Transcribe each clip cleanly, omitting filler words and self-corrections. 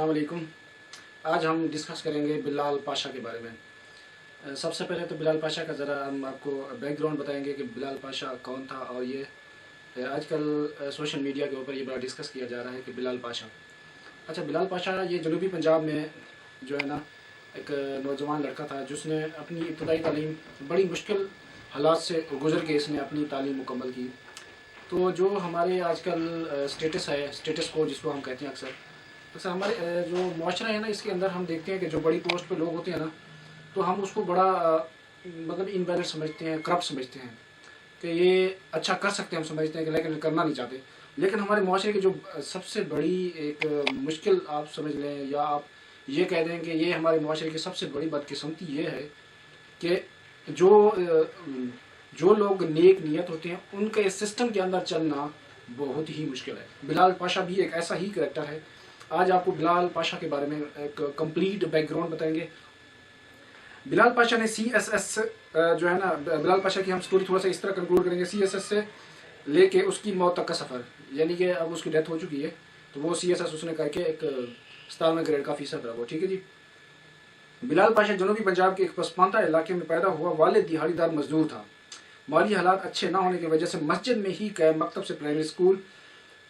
السلام علیکم۔ آج ہم ڈسکس کریں گے بلال پاشا کے بارے میں۔ سب سے پہلے تو بلال پاشا کا ذرا ہم آپ کو بیک گراؤنڈ بتائیں گے کہ بلال پاشا کون تھا، اور یہ آج کل سوشل میڈیا کے اوپر یہ بڑا ڈسکس کیا جا رہا ہے کہ بلال پاشا۔ اچھا، بلال پاشا یہ جنوبی پنجاب میں جو ہے نا ایک نوجوان لڑکا تھا جس نے اپنی ابتدائی تعلیم بڑی مشکل حالات سے گزر کے اس نے اپنی تعلیم مکمل کی۔ تو جو ہمارے آج کل اسٹیٹس ہے، اسٹیٹس کو جس کو ہم کہتے ہیں اکثر ہمارے جو معاشرہ ہے نا، اس کے اندر ہم دیکھتے ہیں کہ جو بڑی پوسٹ پہ لوگ ہوتے ہیں نا، تو ہم اس کو بڑا مطلب انویلڈ سمجھتے ہیں، کرپٹ سمجھتے ہیں کہ یہ اچھا کر سکتے ہیں، ہم سمجھتے ہیں کہ لیکن کرنا نہیں چاہتے۔ لیکن ہمارے معاشرے کی جو سب سے بڑی ایک مشکل آپ سمجھ لیں، یا آپ یہ کہہ دیں کہ یہ ہمارے معاشرے کی سب سے بڑی بدقسمتی یہ ہے کہ جو لوگ نیک نیت ہوتے ہیں ان کے سسٹم کے اندر چلنا بہت ہی مشکل ہے۔ بلال پاشا بھی ایک ایسا ہی کریکٹر ہے۔ آج آپ کو بلال پاشا کے بارے میں ایک کمپلیٹ بیک گراؤنڈ بتائیں گے۔ بلال پاشا نے CSS جو ہے نا، بلال پاشا کی ہم سٹوری تھوڑا سا اس طرح کنکلوڈ کریں گے، CSS سے لے کے اس کی موت تک کا سفر، یعنی کہ اب اس کی ڈیتھ ہو چکی ہے تو وہ CSS اس نے کر کے ایک 17ویں گریڈ کا آفیسر رہا وہ، ٹھیک ہے جی۔ بلال پاشا جنوبی پنجاب کے ایک پسماندہ علاقے میں پیدا ہوا۔ والد دہاڑی دار مزدور تھا۔ مالی حالات اچھے نہ ہونے کی وجہ سے مسجد میں ہی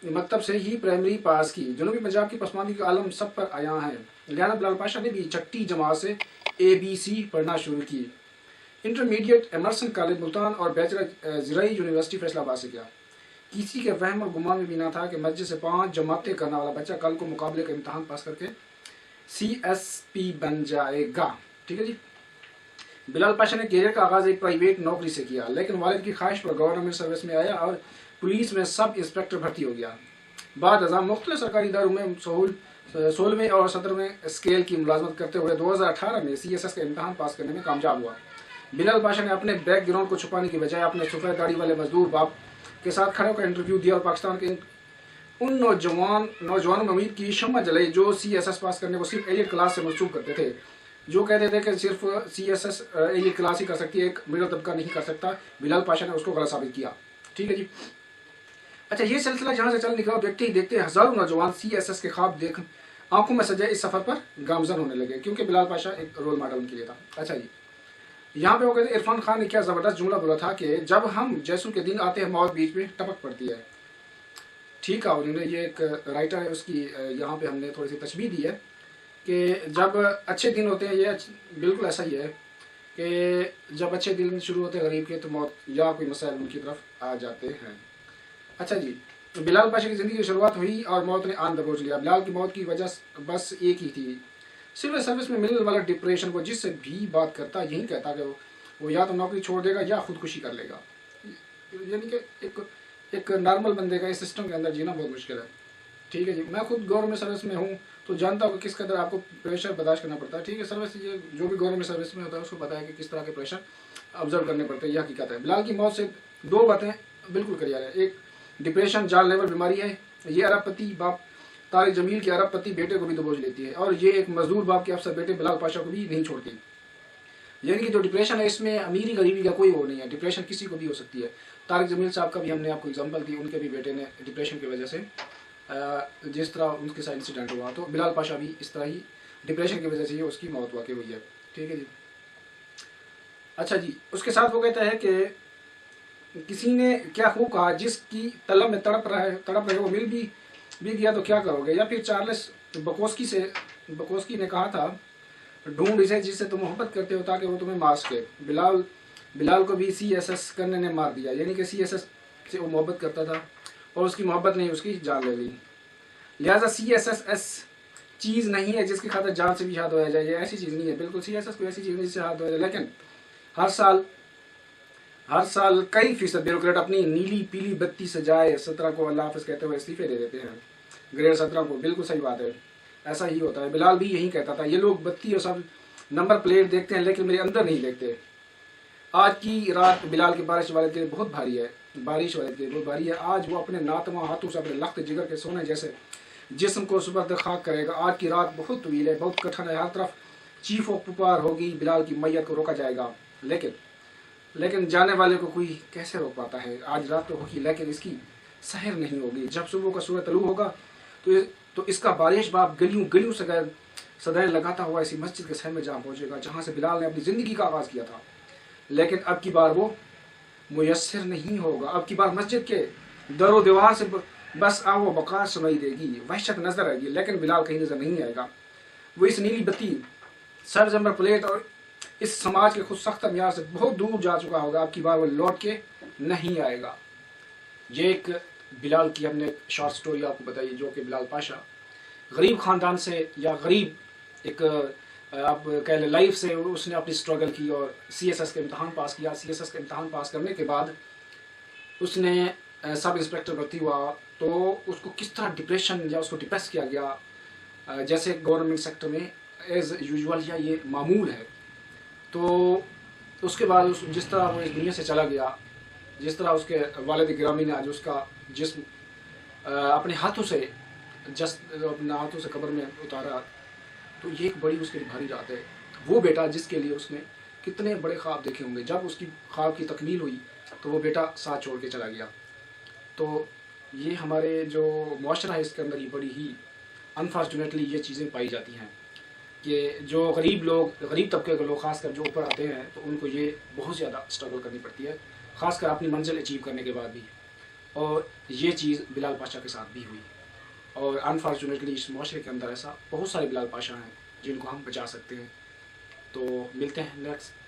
مکتب سے ہی پرائمری پاس کی۔ جنوبی پنجاب کی پسماندگی کا عالم سب پر عیاں ہے، لہذا بلال پاشا نے بھی چھٹی جماعت سے ABC پڑھنا شروع کی۔ انٹرمیڈیٹ ایمرسن کالج ملتان اور بیچلر زرعی یونیورسٹی فیصل آباد سے کیا۔ کسی کے وہم اور گمان میں بھی نہ تھا کہ مسجد سے 5 جماعتیں کرنے والا بچہ کل کو مقابلے کا امتحان پاس کر کے CSP بن جائے گا، ٹھیک ہے جی۔ بلال پاشا نے کیریئر کا آغاز ایک پرائیویٹ نوکری سے کیا، لیکن والد کی خواہش پر گورنمنٹ سروس میں آیا اور پولیس میں سب انسپکٹر بھرتی ہو گیا۔ بعد ازاں مختلف سرکاری اداروں میں 16ویں اور 17ویں اسکیل کی ملازمت کرتے ہوئے 2018 میں CSS کا امتحان پاس کرنے میں کامیاب ہوا۔ بلال پاشا نے اپنے بیک گراؤنڈ کو چھپانے کی بجائے اپنے سفید داڑھی والے مزدور باپ کے ساتھ کھڑے ہو کر انٹرویو دیا اور پاکستان کے ان نوجوانوں میں امید کی شمع جلائی جو CSS پاس کرنے کو صرف ایلیٹ کلاس سے منسوب کرتے تھے، جو کہتے تھے کہ صرف CSS ایلیٹ کلاس ہی کر سکتی ہے، ایک مڈل طبقہ نہیں کر سکتا۔ بلال پاشا نے اس کو غلط ثابت کیا، ٹھیک ہے جی۔ اچھا، یہ سلسلہ جہاں سے چل نکلا، دیکھتے ہی دیکھتے ہزاروں نوجوان CSS کے خواب دیکھ آنکھوں میں سجائے اس سفر پر گامزن ہونے لگے، کیونکہ بلال پاشا ایک رول ماڈل ان کے لیے تھا۔ اچھا جی، یہاں پہ وہ کہتے ہیں عرفان خان نے کیا زبردست جملہ بولا تھا کہ جب ہم جیسوں کے دن آتے ہیں موت بیچ میں ٹپک پڑتی ہے، ٹھیک ہے۔ اور انہوں نے یہ ایک رائٹر ہے، اس کی یہاں پہ ہم نے تھوڑی سی تشبیہ دی ہے کہ جب اچھے دن ہوتے ہیں، یہ بالکل ایسا ہی ہے کہ جب اچھے دن شروع ہوتے ہیں غریب کے تو موت یا کوئی مسائل ان کی طرف آ جاتے ہیں۔ اچھا جی، بلال پاشا کی زندگی کی شروعات ہوئی اور موت نے آن دبوچ لیا۔ بلال کی موت کی وجہ بس ایک ہی تھی، سول سروس میں ملنے والا ڈپریشن۔ وہ جس سے بھی بات کرتا یہی کہتا کہ وہ یا تو نوکری چھوڑ دے گا یا خودکشی کر لے گا، یعنی کہ ایک نارمل بندے کا اس سسٹم کے اندر جینا بہت مشکل ہے، ٹھیک ہے جی۔ میں خود گورنمنٹ سروس میں ہوں تو جانتا ہوں کہ کس قدر آپ کو پریشر برداشت کرنا پڑتا ہے، ٹھیک ہے۔ سروس یہ جو بھی گورنمنٹ سروس میں ہوتا ہے اس کو پتا ہے کہ کس طرح کے پریشر آبزرو کرنے پڑتے ہیں، یہ حقیقت ہے۔ بلال کی موت سے 2 باتیں بالکل کلیئر ہے۔ ایک، ڈپریشن جان لیول بیماری ہے، یہ ارب پتی باپ طارق جمیل کی ارب پتی بیٹے کو بھی دبوچ لیتی ہے، اور یہ ایک مزدور باپ کے افسر بیٹے بلال پاشا کو بھی نہیں چھوڑتی۔ یعنی کہ جو ڈپریشن ہے اس میں امیری غریبی کا کوئی وہ نہیں ہے، ڈپریشن کسی کو بھی ہو سکتی ہے۔ طارق جمیل صاحب کا بھی ہم نے آپ کو اگزامپل دی، ان کے بھی بیٹے نے ڈپریشن کی وجہ سے جس طرح ان کے ساتھ انسیڈنٹ ہوا، تو بلال پاشا بھی اس طرح ہی ڈپریشن کی وجہ سے اس کی موت واقع ہوئی ہے، ٹھیک ہے جی۔ اچھا جی، اس کے ساتھ وہ کہتا ہے کہ کسی نے کیا خوب کہا، جس کی طلب میں تڑپ رہے وہ مل بھی گیا تو کیا کرو گے۔ یا پھر چارلس بکوسکی نے کہا تھا، ڈھونڈ اسے جس سے تم محبت کرتے ہو تاکہ وہ تمہیں مار سکے۔ بلال کو بھی CSS کرنے نے مار دیا، یعنی کہ CSS سے وہ محبت کرتا تھا اور اس کی محبت نے اس کی جان لے لی۔ لہٰذا CSS چیز نہیں ہے جس کی خاطر جان سے بھی ہاتھ دھویا جائے، یہ ایسی چیز نہیں ہے، بالکل CSS کوئی ایسی چیز نہیں جس سے ہاتھ دھویا جائے۔ لیکن ہر سال کئی فیصد بیوروکریٹ اپنی نیلی پیلی بتی سجائے 17 کو اللہ حافظ کہتے ہوئے استعفے دے دیتے ہیں، گریڈ 17 کو۔ بالکل صحیح بات ہے، ایسا ہی ہوتا ہے۔ بلال بھی یہی کہتا تھا، یہ لوگ بتی اور سب نمبر پلیٹ دیکھتے ہیں لیکن میرے اندر نہیں دیکھتے۔ آج کی رات بلال کی بارش والد کے لیے بہت بھاری ہے۔ آج وہ اپنے ناتواں ہاتھوں سے اپنے لخت جگر کے سونے جیسے جسم کو سپرد خاک کرے گا۔ آج کی رات بہت طویل ہے، بہت کٹھن ہے، ہر طرف چیخ و پکار ہوگی، بلال کی میت کو روکا جائے گا، لیکن جانے والے کو کوئی کیسے روک پاتا ہے۔ آج رات تو ہوگی لیکن اس کی سحر نہیں ہوگی۔ جب صبح کا سورج طلوع ہوگا تو اس کا بارش باپ گلیوں گلیوں سے صدائیں لگاتا ہوا اسی مسجد کے صحن میں جہاں پہنچے گا جہاں سے بلال نے اپنی زندگی کا آغاز کیا تھا. لیکن اب کی بار وہ میسر نہیں ہوگا. اب کی بار مسجد کے در و دیوار سے بس آہ و بکار سنائی دے گی, وحشت نظر آئے گی, لیکن بلال کہیں نظر نہیں آئے گا. وہ اس نیلی بتی, سبز نمبر پلیٹ اور اس سماج کے خود سختہ معیار سے بہت دور جا چکا ہوگا. اب کی بار وہ لوٹ کے نہیں آئے گا. یہ ایک بلال کی ہم نے شارٹ سٹوری آپ کو بتائی, جو کہ بلال پاشا غریب خاندان سے یا غریب ایک آپ کہہ لیں لائف سے اس نے اپنی سٹرگل کی اور سی ایس ایس کا امتحان پاس کیا. سی ایس ایس کا امتحان پاس کرنے کے بعد اس نے سب انسپیکٹر بھرتی ہوا, تو اس کو کس طرح ڈپریشن یا اس کو ڈپریس کیا گیا جیسے گورنمنٹ سیکٹر میں ایز یوزول یا یہ معمول ہے. تو اس کے بعد جس طرح وہ اس دنیا سے چلا گیا, جس طرح اس کے والد گرامی نے آج اس کا جسم اپنے ہاتھوں سے اپنے ہاتھوں سے قبر میں اتارا, تو یہ ایک بڑی اس کے لیے بھاری رات ہے. وہ بیٹا جس کے لیے اس نے کتنے بڑے خواب دیکھے ہوں گے, جب اس کی خواب کی تکمیل ہوئی تو وہ بیٹا ساتھ چھوڑ کے چلا گیا. تو یہ ہمارے جو معاشرہ ہے اس کے اندر یہ بڑی ہی انفارچونیٹلی یہ چیزیں پائی جاتی ہیں کہ جو غریب طبقے کے لوگ خاص کر جو اوپر آتے ہیں تو ان کو یہ بہت زیادہ اسٹرگل کرنی پڑتی ہے, خاص کر اپنی منزل اچیو کرنے کے بعد بھی. اور یہ چیز بلال پاشا کے ساتھ بھی ہوئی, اور انفارچونیٹلی اس معاشرے کے اندر ایسا بہت سارے بلال پاشا ہیں جن کو ہم بچا سکتے ہیں. تو ملتے ہیں نیکسٹ